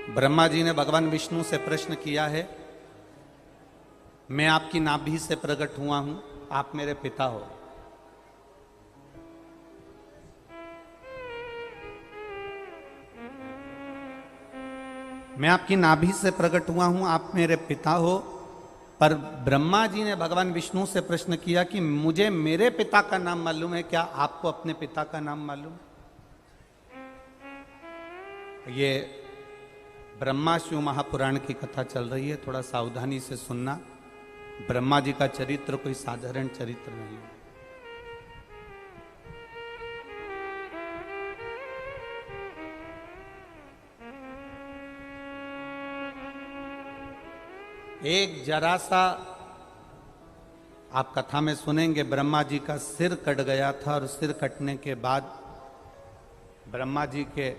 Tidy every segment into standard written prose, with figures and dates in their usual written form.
ब्रह्मा जी ने भगवान विष्णु से प्रश्न किया है, मैं आपकी नाभि से प्रकट हुआ हूं, आप मेरे पिता हो। मैं आपकी नाभि से प्रकट हुआ हूं, आप मेरे पिता हो। पर ब्रह्मा जी ने भगवान विष्णु से प्रश्न किया कि मुझे मेरे पिता का नाम मालूम है, क्या आपको अपने पिता का नाम मालूम है? ये ब्रह्मा शिव महापुराण की कथा चल रही है, थोड़ा सावधानी से सुनना। ब्रह्मा जी का चरित्र कोई साधारण चरित्र नहीं है। एक जरा सा आप कथा में सुनेंगे, ब्रह्मा जी का सिर कट गया था और सिर कटने के बाद ब्रह्मा जी के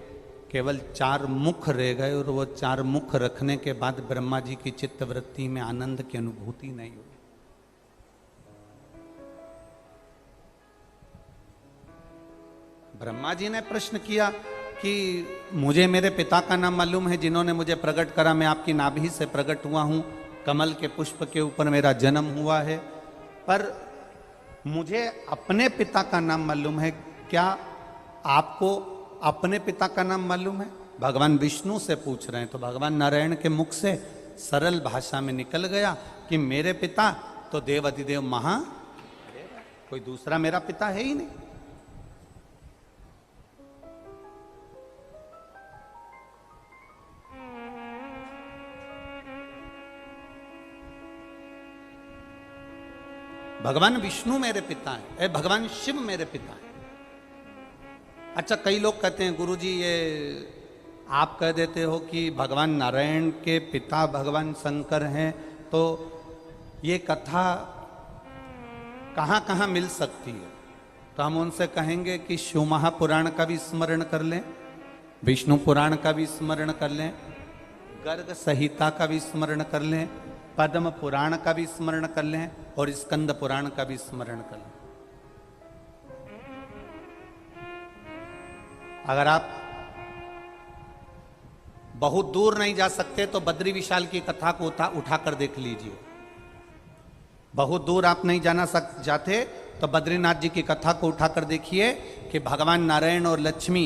केवल 4 मुख रह गए और वो 4 मुख रखने के बाद ब्रह्मा जी की चित्तवृत्ति में आनंद की अनुभूति नहीं हुई। ब्रह्मा जी ने प्रश्न किया कि मुझे मेरे पिता का नाम मालूम है, जिन्होंने मुझे प्रकट करा, मैं आपकी नाभि से प्रकट हुआ हूं, कमल के पुष्प के ऊपर मेरा जन्म हुआ है, पर मुझे अपने पिता का नाम मालूम है, क्या आपको अपने पिता का नाम मालूम है? भगवान विष्णु से पूछ रहे हैं। तो भगवान नारायण के मुख से सरल भाषा में निकल गया कि मेरे पिता तो देव अधिदेव महा, कोई दूसरा मेरा पिता है ही नहीं। भगवान विष्णु मेरे पिता है, भगवान शिव मेरे पिता है। अच्छा, कई लोग कहते हैं गुरुजी ये आप कह देते हो कि भगवान नारायण के पिता भगवान शंकर हैं, तो ये कथा कहाँ कहाँ मिल सकती है? तो हम उनसे कहेंगे कि शिव महापुराण का भी स्मरण कर लें, विष्णु पुराण का भी स्मरण कर लें, गर्ग संहिता का भी स्मरण कर लें, पद्म पुराण का भी स्मरण कर लें और स्कंद पुराण का भी स्मरण कर लें। अगर आप बहुत दूर नहीं जा सकते तो बद्री विशाल की कथा को उठाकर देख लीजिए। बहुत दूर आप नहीं जाते तो बद्रीनाथ जी की कथा को उठाकर देखिए कि भगवान नारायण और लक्ष्मी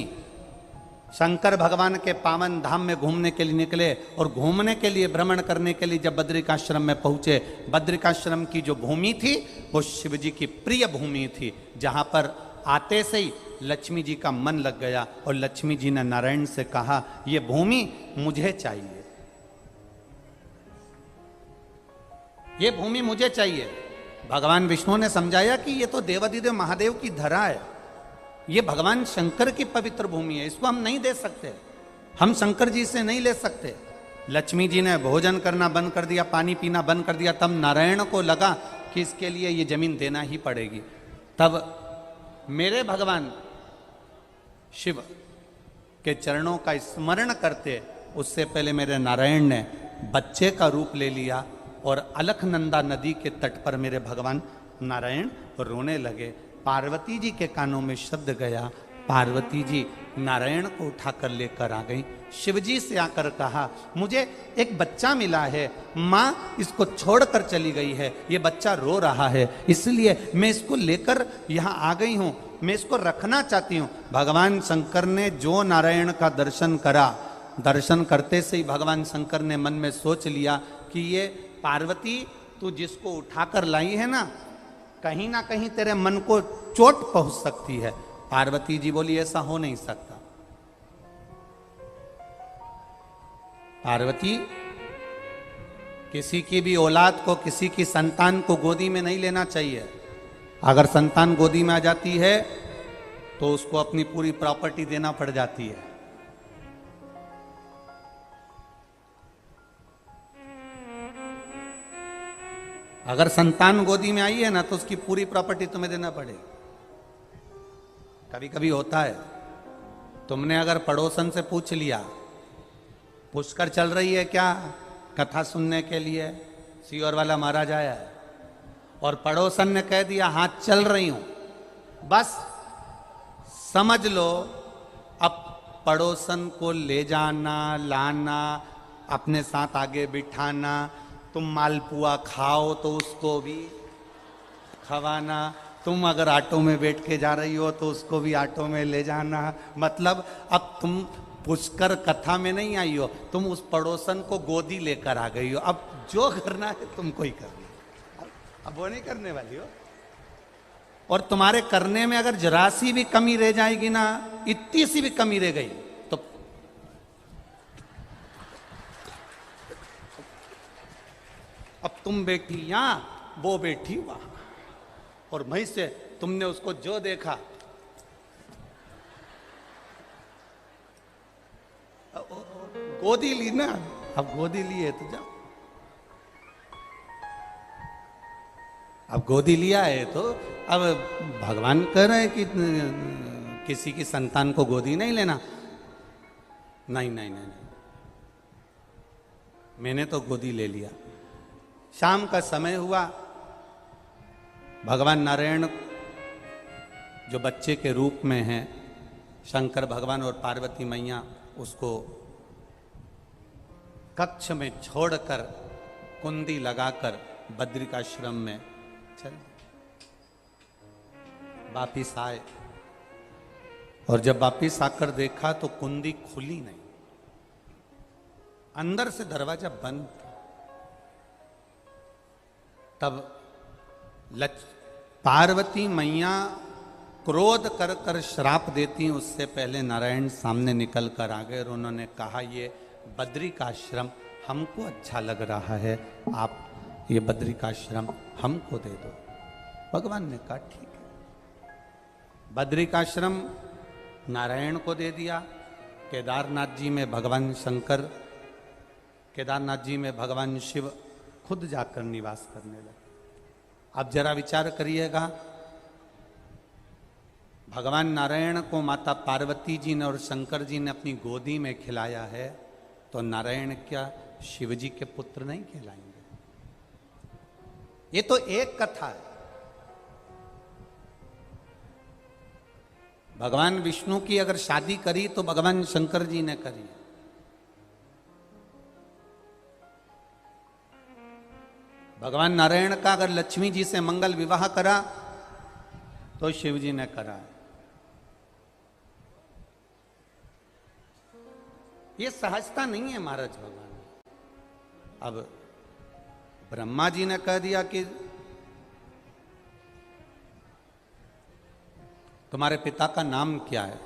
शंकर भगवान के पावन धाम में घूमने के लिए निकले और घूमने के लिए भ्रमण करने के लिए जब बद्रिकाश्रम में पहुंचे, बद्रिकाश्रम की जो भूमि थी वो शिव जी की प्रिय भूमि थी, जहां पर आते से ही लक्ष्मी जी का मन लग गया और लक्ष्मी जी ने नारायण से कहा, ये भूमि मुझे चाहिए, ये भूमि मुझे चाहिए। भगवान विष्णु ने समझाया कि ये तो देवाधिदेव महादेव की धरा है, ये भगवान शंकर की पवित्र भूमि है, इसको हम नहीं दे सकते, हम शंकर जी से नहीं ले सकते। लक्ष्मी जी ने भोजन करना बंद कर दिया, पानी पीना बंद कर दिया। तब नारायण को लगा कि इसके लिए ये जमीन देना ही पड़ेगी। तब मेरे भगवान शिव के चरणों का स्मरण करते उससे पहले मेरे नारायण ने बच्चे का रूप ले लिया और अलखनंदा नदी के तट पर मेरे भगवान नारायण रोने लगे। पार्वती जी के कानों में शब्द गया, पार्वती जी नारायण को उठाकर लेकर आ गई। शिव जी से आकर कहा, मुझे एक बच्चा मिला है, माँ इसको छोड़कर चली गई है, ये बच्चा रो रहा है, इसलिए मैं इसको लेकर यहाँ आ गई हूँ, मैं इसको रखना चाहती हूँ। भगवान शंकर ने जो नारायण का दर्शन करा, दर्शन करते से ही भगवान शंकर ने मन में सोच लिया कि ये पार्वती तू जिसको उठाकर लाई है ना कहीं तेरे मन को चोट पहुंच सकती है। पार्वती जी बोली, ऐसा हो नहीं सकता। पार्वती, किसी की भी औलाद को, किसी की संतान को गोदी में नहीं लेना चाहिए। अगर संतान गोदी में आ जाती है तो उसको अपनी पूरी प्रॉपर्टी देना पड़ जाती है। अगर संतान गोदी में आई है ना तो उसकी पूरी प्रॉपर्टी तुम्हें देना पड़ेगी। कभी कभी होता है, तुमने अगर पड़ोसन से पूछ लिया, पुष्कर चल रही है क्या कथा सुनने के लिए, सीहोर वाला महाराज आया है, और पड़ोसन ने कह दिया हाँ चल रही हूं, बस समझ लो अब पड़ोसन को ले जाना लाना, अपने साथ आगे बिठाना, तुम मालपुआ खाओ तो उसको भी खवाना, तुम अगर ऑटो में बैठ के जा रही हो तो उसको भी ऑटो में ले जाना। मतलब अब तुम पुष्कर कथा में नहीं आई हो, तुम उस पड़ोसन को गोदी लेकर आ गई हो। अब जो करना है तुमको ही करना, अब वो नहीं करने वाली हो। और तुम्हारे करने में अगर जरा सी भी कमी रह जाएगी ना, इतनी सी भी कमी रह गई तो अब तुम बैठी यहां, वो बैठी वहां, और वहीं से तुमने उसको जो देखा गोदी ली ना, अब गोदी ली है तो जाओ, अब गोदी लिया है तो अब भगवान कह रहे हैं कि किसी की संतान को गोदी नहीं लेना। नहीं नहीं नहीं, नहीं। मैंने तो गोदी ले लिया। शाम का समय हुआ, भगवान नारायण जो बच्चे के रूप में हैं, शंकर भगवान और पार्वती मैया उसको कक्ष में छोड़कर कुंडी लगाकर बद्रिकाश्रम में चल वापिस आए। और जब वापिस आकर देखा तो कुंडी खुली नहीं, अंदर से दरवाजा बंद था। तब पार्वती मैया क्रोध कर कर श्राप देती, उससे पहले नारायण सामने निकल कर आ गए और उन्होंने कहा, ये बद्रिकाश्रम हमको अच्छा लग रहा है, आप ये बद्रिकाश्रम हमको दे दो। भगवान ने कहा ठीक है। बद्रिकाश्रम नारायण को दे दिया। केदारनाथ जी में भगवान शंकर, केदारनाथ जी में भगवान शिव खुद जाकर निवास करने लगे। अब जरा विचार करिएगा, भगवान नारायण को माता पार्वती जी ने और शंकर जी ने अपनी गोदी में खिलाया है, तो नारायण क्या शिव जी के पुत्र नहीं कहलाएंगे? ये तो एक कथा है। भगवान विष्णु की अगर शादी करी तो भगवान शंकर जी ने करी। भगवान नारायण का अगर लक्ष्मी जी से मंगल विवाह करा तो शिव जी ने करा है। ये सहजता नहीं है महाराज भगवान। अब ब्रह्मा जी ने कह दिया कि तुम्हारे पिता का नाम क्या है?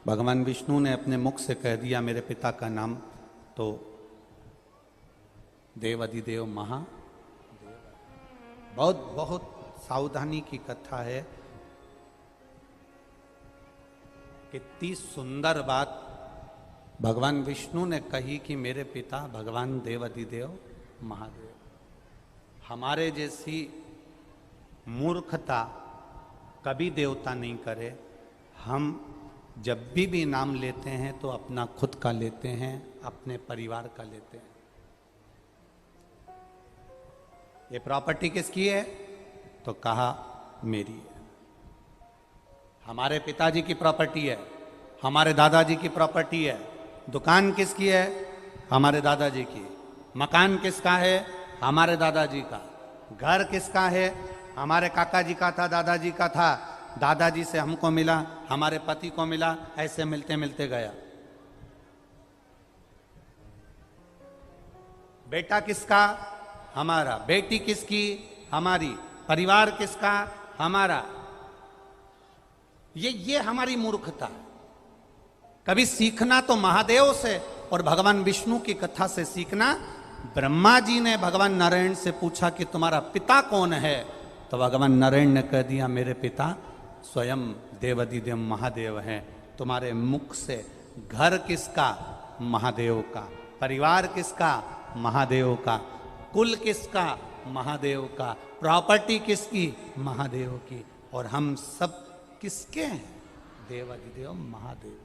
भगवान विष्णु ने अपने मुख से कह दिया मेरे पिता का नाम तो देवाधिदेव महादेव। बहुत बहुत सावधानी की कथा है। कितनी सुंदर बात भगवान विष्णु ने कही कि मेरे पिता भगवान देवाधिदेव महादेव। हमारे जैसी मूर्खता कभी देवता नहीं करे। हम जब भी नाम लेते हैं तो अपना खुद का लेते हैं, अपने परिवार का लेते हैं। ये प्रॉपर्टी किसकी है? तो कहा मेरी है। हमारे पिताजी की प्रॉपर्टी है, हमारे दादाजी की प्रॉपर्टी है। दुकान किसकी है? हमारे दादाजी की। मकान किसका है? हमारे दादाजी का। घर किसका है? हमारे काका जी का था, दादाजी का था, दादाजी से हमको मिला, हमारे पति को मिला, ऐसे मिलते मिलते गया। बेटा किसका? हमारा। बेटी किसकी? हमारी। परिवार किसका? हमारा। ये हमारी मूर्खता है। कभी सीखना तो महादेव से और भगवान विष्णु की कथा से सीखना। ब्रह्मा जी ने भगवान नारायण से पूछा कि तुम्हारा पिता कौन है? तो भगवान नारायण ने कह दिया मेरे पिता स्वयं देवाधिदेव महादेव हैं। तुम्हारे मुख से घर किसका? महादेव का। परिवार किसका? महादेव का। कुल किसका? महादेव का। प्रॉपर्टी किसकी? महादेव की। और हम सब किसके हैं? देवाधिदेव महादेव।